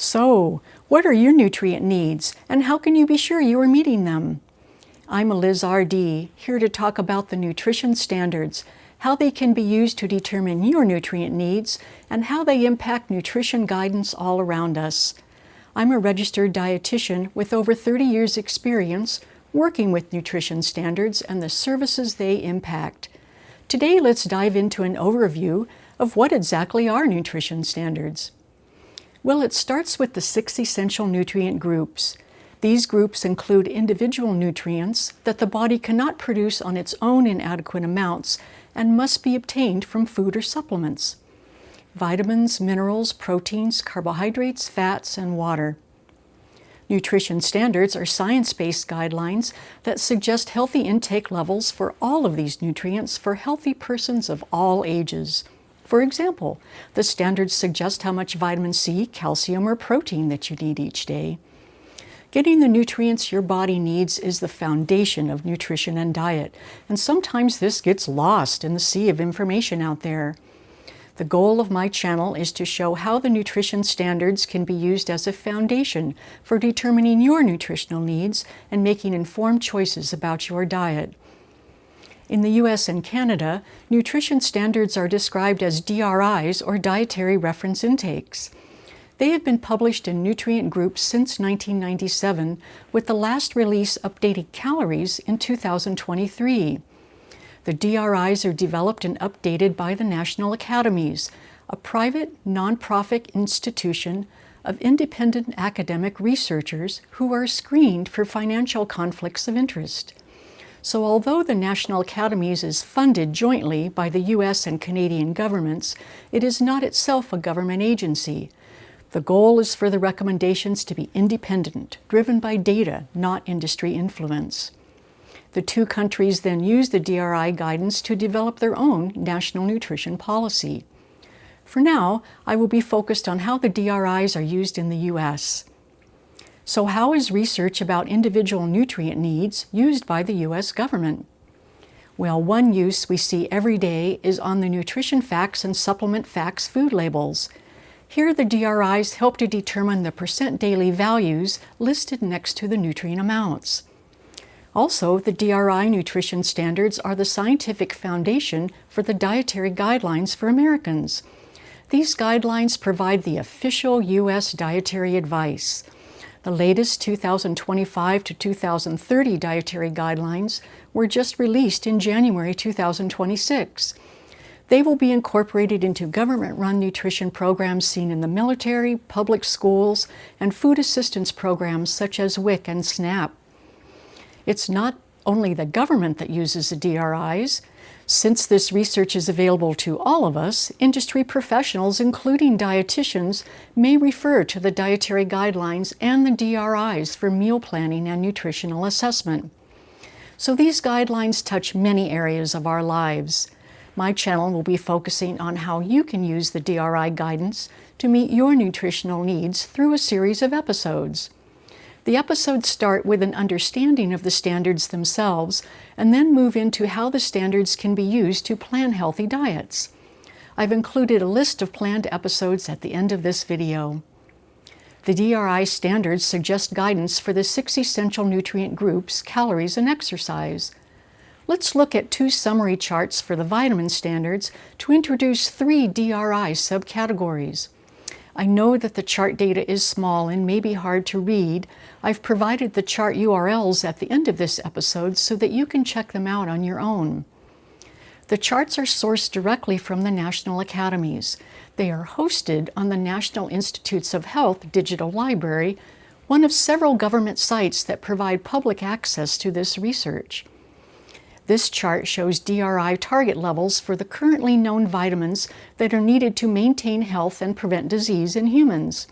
So, what are your nutrient needs, and how can you be sure you are meeting them? I'm Eliz RD, here to talk about the nutrition standards, how they can be used to determine your nutrient needs, and how they impact nutrition guidance all around us. I'm a registered dietitian with over 30 years' experience working with nutrition standards and the services they impact. Today, let's dive into an overview of what exactly are nutrition standards. Well, it starts with the 6 essential nutrient groups. These groups include individual nutrients that the body cannot produce on its own in adequate amounts and must be obtained from food or supplements. Vitamins, minerals, proteins, carbohydrates, fats, and water. Nutrition standards are science-based guidelines that suggest healthy intake levels for all of these nutrients for healthy persons of all ages. For example, the standards suggest how much vitamin C, calcium, or protein that you need each day. Getting the nutrients your body needs is the foundation of nutrition and diet, and sometimes this gets lost in the sea of information out there. The goal of my channel is to show how the nutrition standards can be used as a foundation for determining your nutritional needs and making informed choices about your diet. In the US and Canada, nutrition standards are described as DRIs, or Dietary Reference Intakes. They have been published in nutrient groups since 1997, with the last release updating calories in 2023. The DRIs are developed and updated by the National Academies, a private, nonprofit institution of independent academic researchers who are screened for financial conflicts of interest. So although the National Academies is funded jointly by the US and Canadian governments, it is not itself a government agency. The goal is for the recommendations to be independent, driven by data, not industry influence. The two countries then use the DRI guidance to develop their own national nutrition policy. For now, I will be focused on how the DRIs are used in the US. So how is research about individual nutrient needs used by the US government? Well, one use we see every day is on the nutrition facts and supplement facts food labels. Here, the DRIs help to determine the percent daily values listed next to the nutrient amounts. Also, the DRI nutrition standards are the scientific foundation for the dietary guidelines for Americans. These guidelines provide the official US dietary advice. The latest 2025 to 2030 dietary guidelines were just released in January 2026. They will be incorporated into government-run nutrition programs seen in the military, public schools, and food assistance programs such as WIC and SNAP. It's not only the government that uses the DRIs. Since this research is available to all of us, industry professionals, including dietitians, may refer to the dietary guidelines and the DRIs for meal planning and nutritional assessment. So these guidelines touch many areas of our lives. My channel will be focusing on how you can use the DRI guidance to meet your nutritional needs through a series of episodes. The episodes start with an understanding of the standards themselves and then move into how the standards can be used to plan healthy diets. I've included a list of planned episodes at the end of this video. The DRI standards suggest guidance for the 6 essential nutrient groups, calories, and exercise. Let's look at 2 summary charts for the vitamin standards to introduce 3 DRI subcategories. I know that the chart data is small and may be hard to read. I've provided the chart URLs at the end of this episode so that you can check them out on your own. The charts are sourced directly from the National Academies. They are hosted on the National Institutes of Health Digital Library, one of several government sites that provide public access to this research. This chart shows DRI target levels for the currently known vitamins that are needed to maintain health and prevent disease in humans.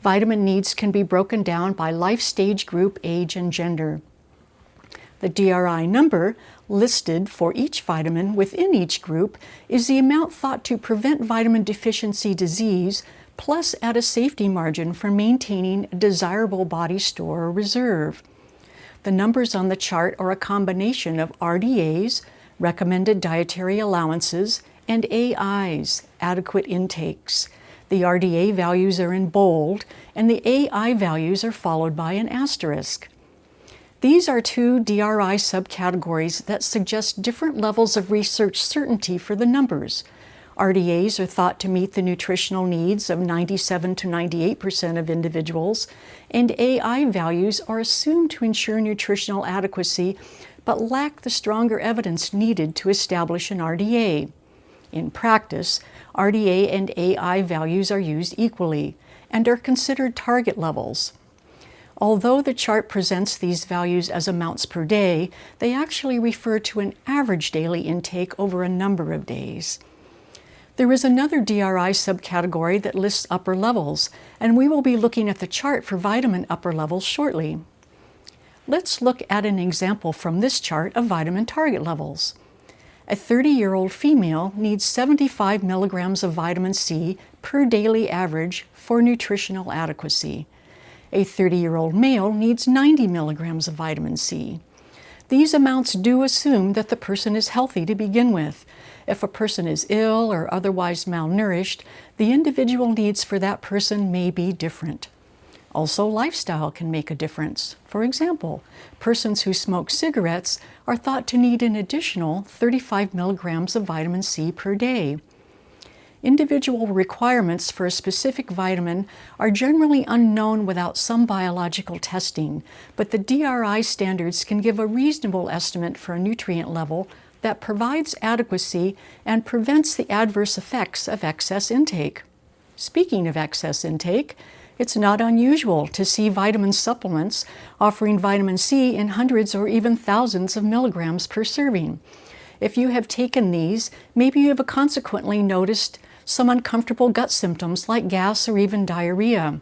Vitamin needs can be broken down by life stage group, age, and gender. The DRI number listed for each vitamin within each group is the amount thought to prevent vitamin deficiency disease, plus add a safety margin for maintaining a desirable body store or reserve. The numbers on the chart are a combination of RDAs, recommended dietary allowances, and AIs, adequate intakes. The RDA values are in bold, and the AI values are followed by an asterisk. These are two DRI subcategories that suggest different levels of research certainty for the numbers. RDAs are thought to meet the nutritional needs of 97 to 98% of individuals, and AI values are assumed to ensure nutritional adequacy but lack the stronger evidence needed to establish an RDA. In practice, RDA and AI values are used equally and are considered target levels. Although the chart presents these values as amounts per day, they actually refer to an average daily intake over a number of days. There is another DRI subcategory that lists upper levels, and we will be looking at the chart for vitamin upper levels shortly. Let's look at an example from this chart of vitamin target levels. A 30-year-old female needs 75 milligrams of vitamin C per daily average for nutritional adequacy. A 30-year-old male needs 90 milligrams of vitamin C. These amounts do assume that the person is healthy to begin with. If a person is ill or otherwise malnourished, the individual needs for that person may be different. Also, lifestyle can make a difference. For example, persons who smoke cigarettes are thought to need an additional 35 milligrams of vitamin C per day. Individual requirements for a specific vitamin are generally unknown without some biological testing, but the DRI standards can give a reasonable estimate for a nutrient level that provides adequacy and prevents the adverse effects of excess intake. Speaking of excess intake, it's not unusual to see vitamin supplements offering vitamin C in hundreds or even thousands of milligrams per serving. If you have taken these, maybe you have consequently noticed some uncomfortable gut symptoms like gas or even diarrhea.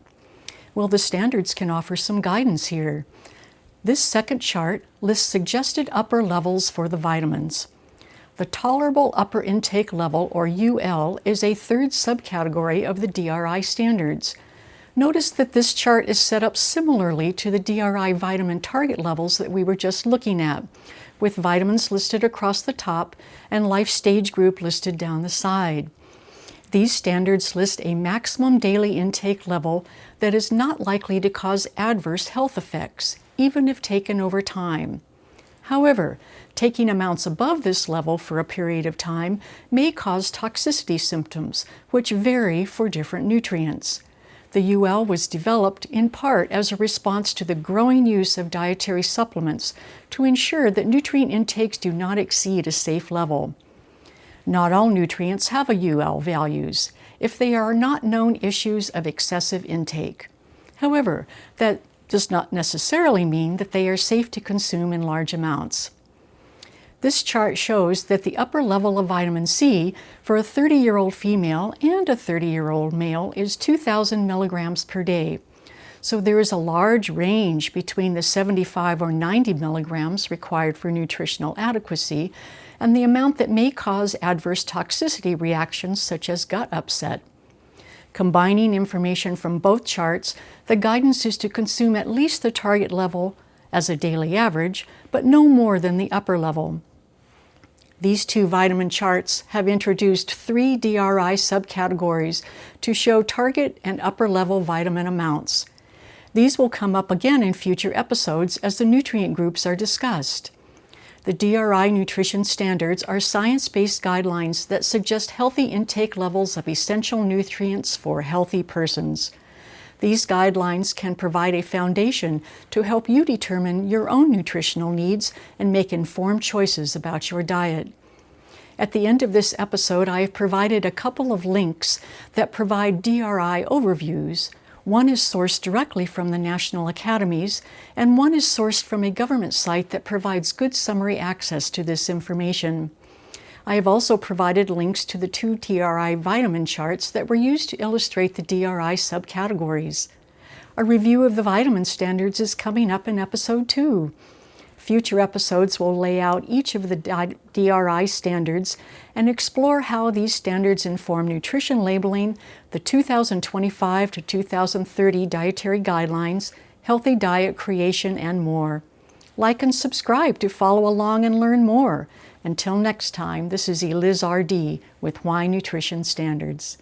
Well, the standards can offer some guidance here. This second chart lists suggested upper levels for the vitamins. The Tolerable Upper Intake Level, or UL, is a third subcategory of the DRI standards. Notice that this chart is set up similarly to the DRI vitamin target levels that we were just looking at, with vitamins listed across the top and life stage group listed down the side. These standards list a maximum daily intake level that is not likely to cause adverse health effects, even if taken over time. However, taking amounts above this level for a period of time may cause toxicity symptoms, which vary for different nutrients. The UL was developed in part as a response to the growing use of dietary supplements to ensure that nutrient intakes do not exceed a safe level. Not all nutrients have a UL values if they are not known issues of excessive intake. However, that does not necessarily mean that they are safe to consume in large amounts. This chart shows that the upper level of vitamin C for a 30-year-old female and a 30-year-old male is 2,000 milligrams per day. So there is a large range between the 75 or 90 milligrams required for nutritional adequacy and the amount that may cause adverse toxicity reactions such as gut upset. Combining information from both charts, the guidance is to consume at least the target level as a daily average, but no more than the upper level. These two vitamin charts have introduced 3 DRI subcategories to show target and upper level vitamin amounts. These will come up again in future episodes as the nutrient groups are discussed. The DRI nutrition standards are science-based guidelines that suggest healthy intake levels of essential nutrients for healthy persons. These guidelines can provide a foundation to help you determine your own nutritional needs and make informed choices about your diet. At the end of this episode, I have provided a couple of links that provide DRI overviews. One is sourced directly from the national academies, and one is sourced from a government site that provides good summary access to this information. I have also provided links to the 2 DRI vitamin charts that were used to illustrate the DRI subcategories. A review of the vitamin standards is coming up in episode 2. Future episodes will lay out each of the DRI standards and explore how these standards inform nutrition labeling, the 2025 to 2030 dietary guidelines, healthy diet creation, and more. Like and subscribe to follow along and learn more. Until next time, this is Eliz RD with Why Nutrition Standards.